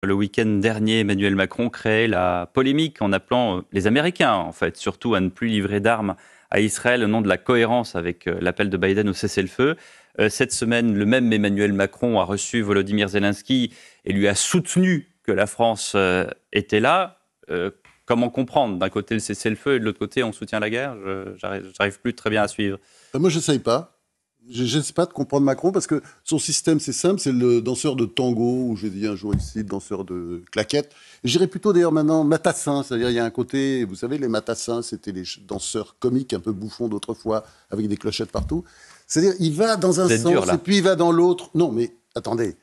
Le week-end dernier, Emmanuel Macron créait la polémique en appelant les Américains, en fait, surtout à ne plus livrer d'armes à Israël au nom de la cohérence avec l'appel de Biden au cessez-le-feu. Cette semaine, le même Emmanuel Macron a reçu Volodymyr Zelensky et lui a soutenu que la France était là. Comment comprendre? D'un côté le cessez-le-feu et de l'autre côté on soutient la guerre. J'arrive plus très bien à suivre. Moi, je n'essaye pas. Je n'essaie pas de comprendre Macron parce que son système, c'est simple, c'est le danseur de tango, ou j'ai dit un jour ici, le danseur de claquettes. J'irais plutôt d'ailleurs maintenant matassin, c'est-à-dire il y a un côté, vous savez, les matassins, c'était les danseurs comiques un peu bouffons d'autrefois, avec des clochettes partout. C'est-à-dire, il va dans un sens et puis il va dans l'autre. Non, mais attendez,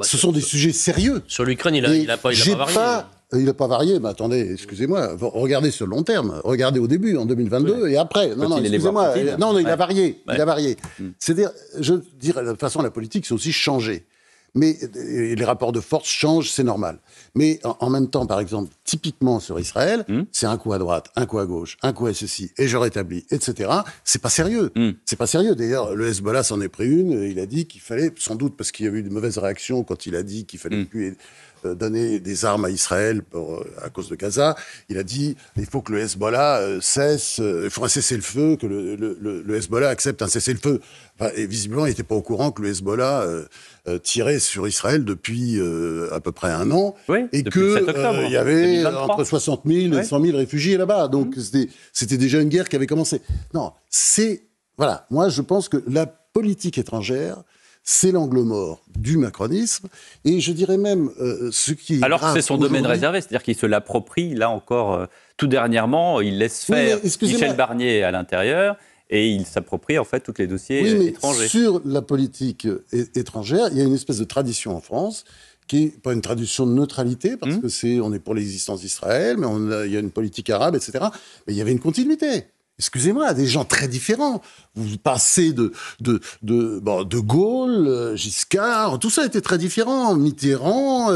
ce sont des sujets sérieux. Sur l'Ukraine, il n'a pas varié. Il n'a pas varié, mais attendez, excusez-moi, regardez sur le long terme, regardez au début, en 2022, et après. Non, excusez-moi, non, il a varié, il a varié. C'est-à-dire, je dirais, de toute façon, la politique, c'est aussi changer. Mais les rapports de force changent, c'est normal. Mais en même temps, par exemple, typiquement sur Israël, c'est un coup à droite, un coup à gauche, un coup à ceci, et je rétablis, etc. C'est pas sérieux. C'est pas sérieux. D'ailleurs, le Hezbollah s'en est pris une. Il a dit qu'il fallait, sans doute parce qu'il y a eu de mauvaises réactions quand il a dit qu'il fallait plus donner des armes à Israël à cause de Gaza. Il a dit il faut que le Hezbollah cesse, il faut un cessez-le-feu, que le Hezbollah accepte un cessez-le-feu. Enfin, et visiblement, il n'était pas au courant que le Hezbollah tirait sur Israël depuis à peu près un an, et qu'il y avait 2023. Entre 60 000 et 100 000 réfugiés là-bas. Donc c'était déjà une guerre qui avait commencé. Non, voilà. Moi, je pense que la politique étrangère, c'est l'angle mort du macronisme, et je dirais même ce qui est alors que c'est son domaine réservé, c'est-à-dire qu'il se l'approprie, là encore, tout dernièrement, il laisse faire Michel Barnier à l'intérieur, et il s'approprie en fait tous les dossiers étrangers. Sur la politique étrangère, il y a une espèce de tradition en France, qui n'est pas une tradition de neutralité, parce que on est pour l'existence d'Israël, mais il y a une politique arabe, etc. Mais il y avait une continuité. Excusez-moi, des gens très différents. Vous passez de Gaulle, Giscard, tout ça était très différent. Mitterrand,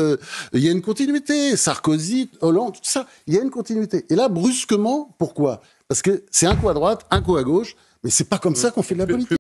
il y a une continuité. Sarkozy, Hollande, tout ça, il y a une continuité. Et là, brusquement, pourquoi? Parce que c'est un coup à droite, un coup à gauche, mais c'est pas comme ça qu'on fait de la politique.